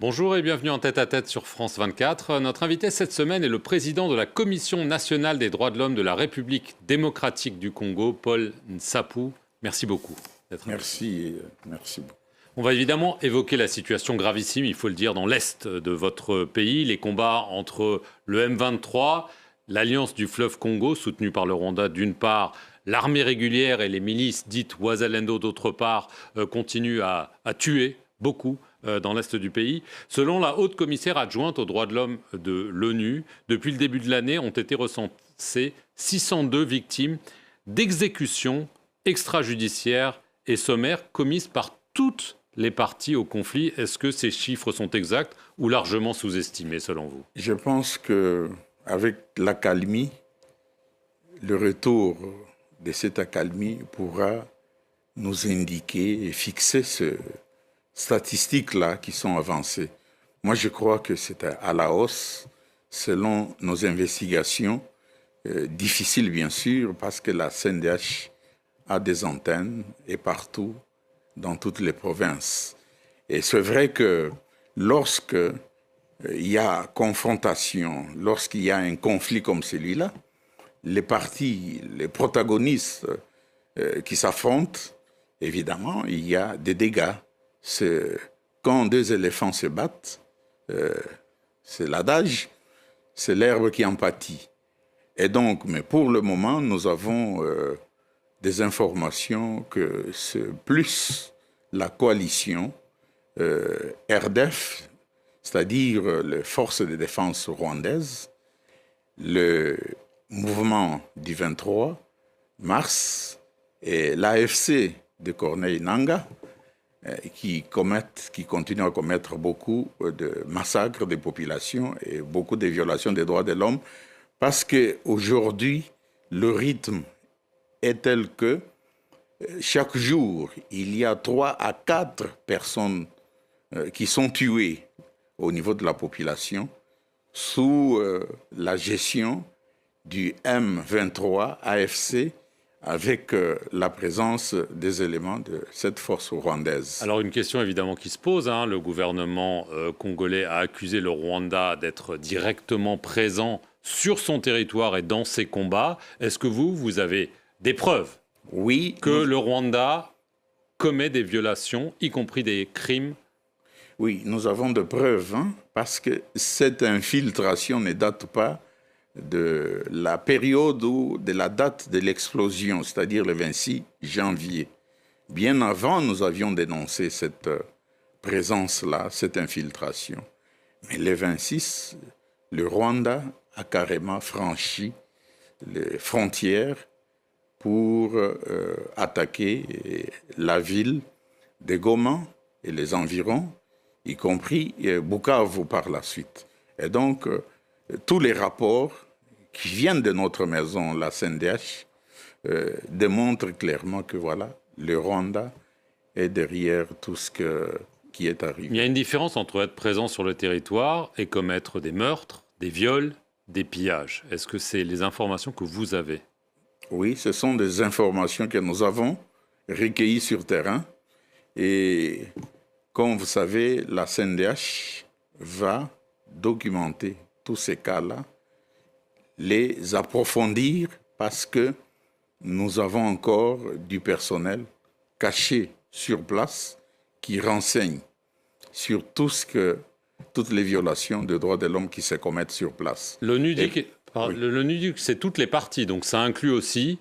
Bonjour et bienvenue en tête-à-tête sur France 24. Notre invité cette semaine est le président de la Commission nationale des droits de l'homme de la République démocratique du Congo, Paul Nsapou. Merci beaucoup d'être avec Merci, merci beaucoup. On va évidemment évoquer la situation gravissime, il faut le dire, dans l'est de votre pays, les combats entre le M23, l'Alliance du fleuve Congo, soutenue par le Rwanda d'une part, l'armée régulière et les milices dites Ouazalendo d'autre part, continuent à tuer beaucoup dans l'est du pays. Selon la haute commissaire adjointe aux droits de l'homme de l'ONU, depuis le début de l'année ont été recensées 602 victimes d'exécutions extrajudiciaires et sommaires commises par toutes les parties au conflit. Est-ce que ces chiffres sont exacts ou largement sous-estimés selon vous? Je pense qu'avec l'accalmie, le retour de cette accalmie pourra nous indiquer et fixer ces statistiques-là qui sont avancées. Moi, je crois que c'est à la hausse, selon nos investigations, difficiles bien sûr, parce que la CNDH a des antennes et partout, dans toutes les provinces. Et c'est vrai que lorsque il y a confrontation, lorsqu'il y a un conflit comme celui-là, les partis, les protagonistes qui s'affrontent, évidemment, il y a des dégâts. Quand deux éléphants se battent, c'est l'adage, c'est l'herbe qui en pâtit. Et donc, mais pour le moment, nous avons des informations que c'est plus la coalition RDF, c'est-à-dire les forces de défense rwandaises, le mouvement du 23 mars et l'AFC de Corneille Nangaa qui continuent à commettre beaucoup de massacres des populations et beaucoup de violations des droits de l'homme, parce qu'aujourd'hui, le rythme est tel que chaque jour, il y a 3 à 4 personnes qui sont tuées au niveau de la population sous la gestion du M23 AFC avec la présence des éléments de cette force rwandaise. Alors une question évidemment qui se pose, le gouvernement congolais a accusé le Rwanda d'être directement présent sur son territoire et dans ses combats. Est-ce que vous avez des preuves que le Rwanda commet des violations, y compris des crimes? Oui, nous avons des preuves, parce que cette infiltration ne date pas de la période ou de la date de l'explosion, c'est-à-dire le 26 janvier. Bien avant, nous avions dénoncé cette présence-là, cette infiltration. Mais le 26, le Rwanda a carrément franchi les frontières pour attaquer la ville de Goma et les environs, y compris Bukavu par la suite. Et donc, tous les rapports qui viennent de notre maison, la CNDH, démontrent clairement que voilà, le Rwanda est derrière tout ce qui est arrivé. Il y a une différence entre être présent sur le territoire et commettre des meurtres, des viols, des pillages. Est-ce que c'est les informations que vous avez? Oui, ce sont des informations que nous avons recueillies sur terrain. Et comme vous savez, la CNDH va documenter tous ces cas-là, les approfondir, parce que nous avons encore du personnel caché sur place qui renseigne sur toutes les violations des droits de l'homme qui se commettent sur place. L'ONU dit que c'est toutes les parties, donc ça inclut aussi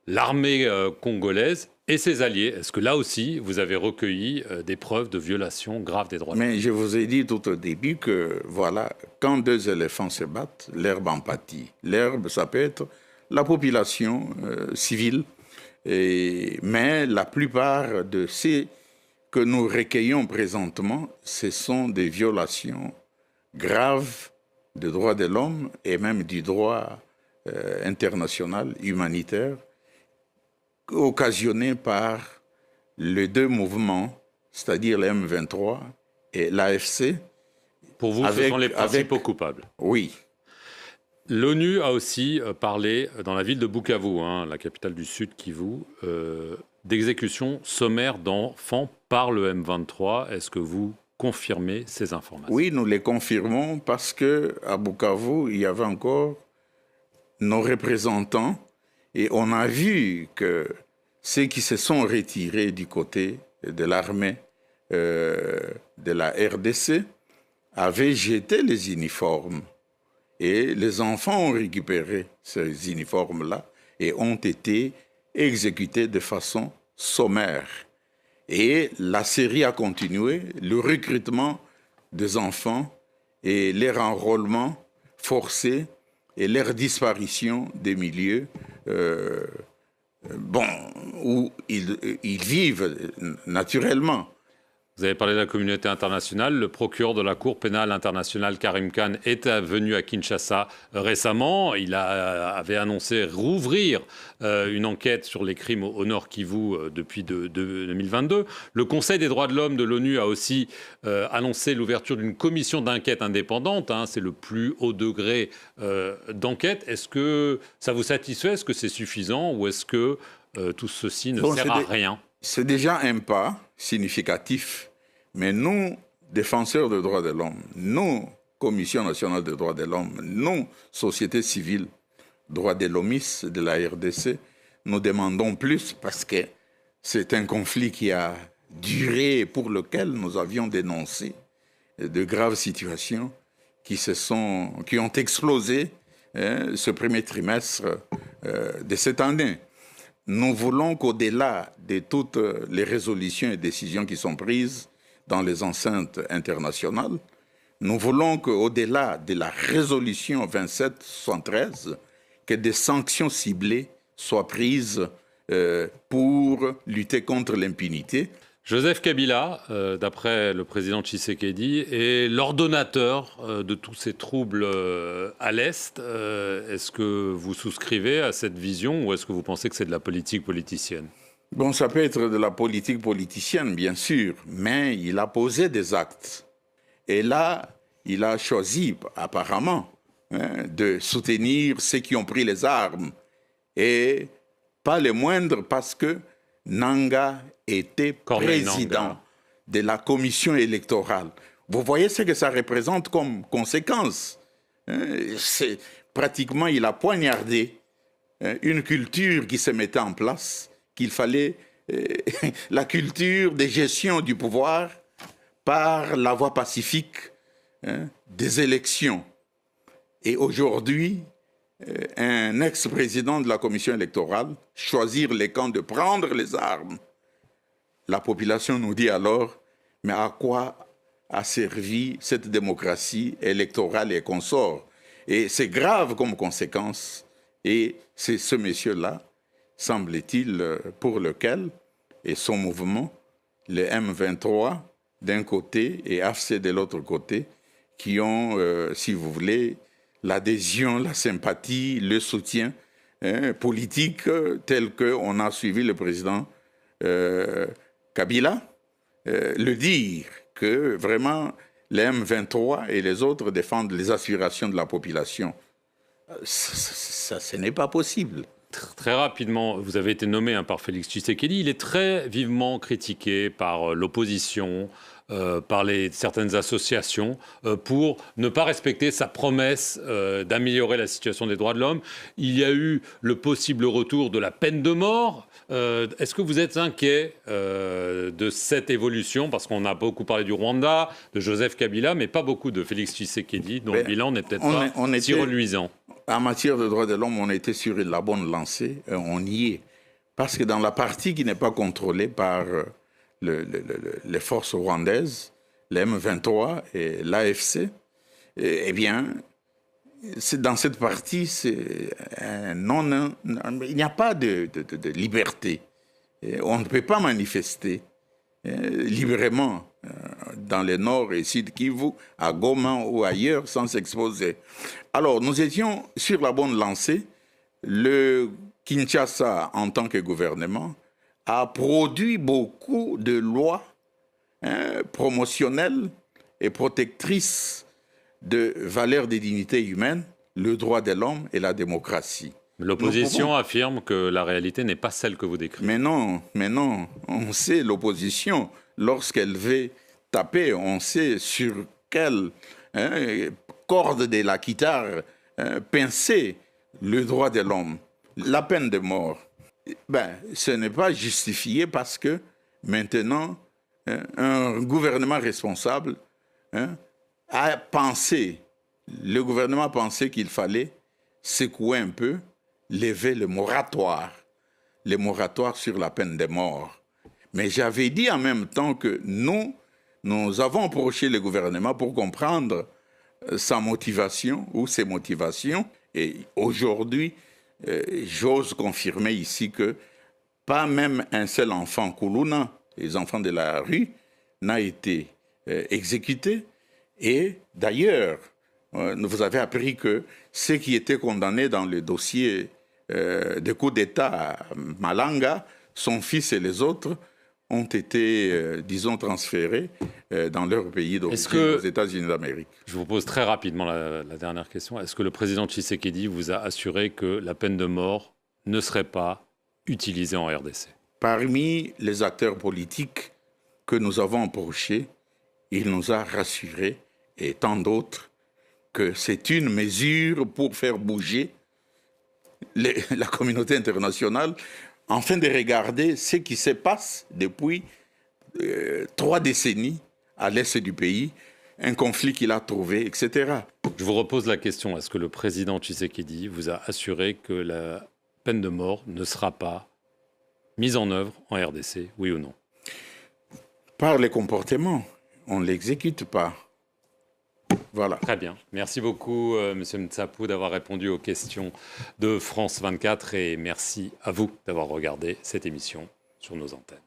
l'armée congolaise et ses alliés. Est-ce que là aussi, vous avez recueilli des preuves de violations graves des droits de l'homme? Mais je vous ai dit tout au début que, voilà, quand deux éléphants se battent, l'herbe en pâtit. L'herbe, ça peut être la population civile, mais la plupart de ces que nous recueillons présentement, ce sont des violations graves des droits de l'homme et même du droit international humanitaire, occasionnées par les deux mouvements, c'est-à-dire le M23 et l'AFC. Pour vous, ce sont les principaux coupables? Oui. L'ONU a aussi parlé dans la ville de Bukavu, la capitale du Sud Kivu, d'exécutions sommaires d'enfants par le M23. Est-ce que vous confirmer ces informations? Oui, nous les confirmons parce qu'à Bukavu, il y avait encore nos représentants et on a vu que ceux qui se sont retirés du côté de l'armée de la RDC avaient jeté les uniformes. Et les enfants ont récupéré ces uniformes-là et ont été exécutés de façon sommaire. Et la série a continué, le recrutement des enfants et leur enrôlement forcé et leur disparition des milieux où ils vivent naturellement. Vous avez parlé de la communauté internationale. Le procureur de la Cour pénale internationale, Karim Khan, est venu à Kinshasa récemment. Il avait annoncé rouvrir une enquête sur les crimes au Nord Kivu depuis 2022. Le Conseil des droits de l'homme de l'ONU a aussi annoncé l'ouverture d'une commission d'enquête indépendante. C'est le plus haut degré d'enquête. Est-ce que ça vous satisfait? Est-ce que c'est suffisant? Ou est-ce que tout ceci ne sert à rien? C'est déjà un pas significatif. Mais nous, défenseurs des droits de l'homme, nous, Commission nationale des droits de l'homme, nous, société civile, droits de l'homisme de la RDC, nous demandons plus parce que c'est un conflit qui a duré et pour lequel nous avions dénoncé de graves situations qui ont explosé ce premier trimestre de cette année. Nous voulons qu'au-delà de toutes les résolutions et décisions qui sont prises dans les enceintes internationales, nous voulons qu'au-delà de la résolution 2773, que des sanctions ciblées soient prises pour lutter contre l'impunité. Joseph Kabila, d'après le président Tshisekedi, est l'ordonnateur de tous ces troubles à l'Est. Est-ce que vous souscrivez à cette vision ou est-ce que vous pensez que c'est de la politique politicienne? Bon, ça peut être de la politique politicienne, bien sûr, mais il a posé des actes. Et là, il a choisi, apparemment, de soutenir ceux qui ont pris les armes. Et pas les moindres, parce que Nanga était président de la commission électorale. Vous voyez ce que ça représente comme conséquence. C'est pratiquement, il a poignardé une culture qui se mettait en place, qu'il fallait la culture de gestion du pouvoir par la voie pacifique des élections. Et aujourd'hui, un ex-président de la commission électorale choisir les camps de prendre les armes. La population nous dit alors, mais à quoi a servi cette démocratie électorale et consort? Et c'est grave comme conséquence. Et c'est ce monsieur-là, semble-t-il, pour lequel, et son mouvement, le M23 d'un côté et AFC de l'autre côté, qui ont, si vous voulez, l'adhésion, la sympathie, le soutien politique tel qu'on a suivi le président Kabila, le dire que vraiment les M23 et les autres défendent les aspirations de la population. Ce n'est pas possible. Très rapidement, vous avez été nommé par Félix Tshisekedi. Il est très vivement critiqué par l'opposition, par certaines associations, pour ne pas respecter sa promesse d'améliorer la situation des droits de l'homme. Il y a eu le possible retour de la peine de mort. Est-ce que vous êtes inquiet de cette évolution? Parce qu'on a beaucoup parlé du Rwanda, de Joseph Kabila, mais pas beaucoup de Félix Tshisekedi, dont le bilan n'est peut-être pas si reluisant. En matière de droits de l'homme, on était sur la bonne lancée, on y est. Parce que dans la partie qui n'est pas contrôlée par les forces rwandaises, les M23 et l'AFC, eh bien, dans cette partie, il n'y a pas de liberté. On ne peut pas manifester librement dans le nord et sud Kivu, à Goma ou ailleurs, sans s'exposer. Alors, nous étions sur la bonne lancée. Le Kinshasa, en tant que gouvernement, a produit beaucoup de lois promotionnelles et protectrices de valeurs de dignité humaine, le droit de l'homme et la démocratie. L'opposition affirme que la réalité n'est pas celle que vous décrivez. Mais non, on sait l'opposition, lorsqu'elle veut taper, on sait sur quelle corde de la guitare pincer le droit de l'homme. La peine de mort, ce n'est pas justifié parce que maintenant, un gouvernement responsable a pensé, le gouvernement a pensé qu'il fallait secouer un peu, lever le moratoire sur la peine de mort. Mais j'avais dit en même temps que nous avons approché le gouvernement pour comprendre sa motivation ou ses motivations. Et aujourd'hui, j'ose confirmer ici que pas même un seul enfant Koulouna, les enfants de la rue, n'a été exécuté. Et d'ailleurs, vous avez appris que ceux qui étaient condamnés dans le dossier de coup d'État à Malanga, son fils et les autres, ont été, disons, transférés dans leur pays d'origine, aux États-Unis d'Amérique. Je vous pose très rapidement la dernière question. Est-ce que le président Tshisekedi vous a assuré que la peine de mort ne serait pas utilisée en RDC? Parmi les acteurs politiques que nous avons approchés, il nous a rassurés, et tant d'autres, que c'est une mesure pour faire bouger la communauté internationale, afin de regarder ce qui se passe depuis 3 décennies à l'est du pays, un conflit qu'il a trouvé, etc. Je vous repose la question. Est-ce que le président Tshisekedi vous a assuré que la peine de mort ne sera pas mise en œuvre en RDC, oui ou non? Par les comportements, on ne l'exécute pas. Voilà. Très bien. Merci beaucoup, M. Mtsapou, d'avoir répondu aux questions de France 24 et merci à vous d'avoir regardé cette émission sur nos antennes.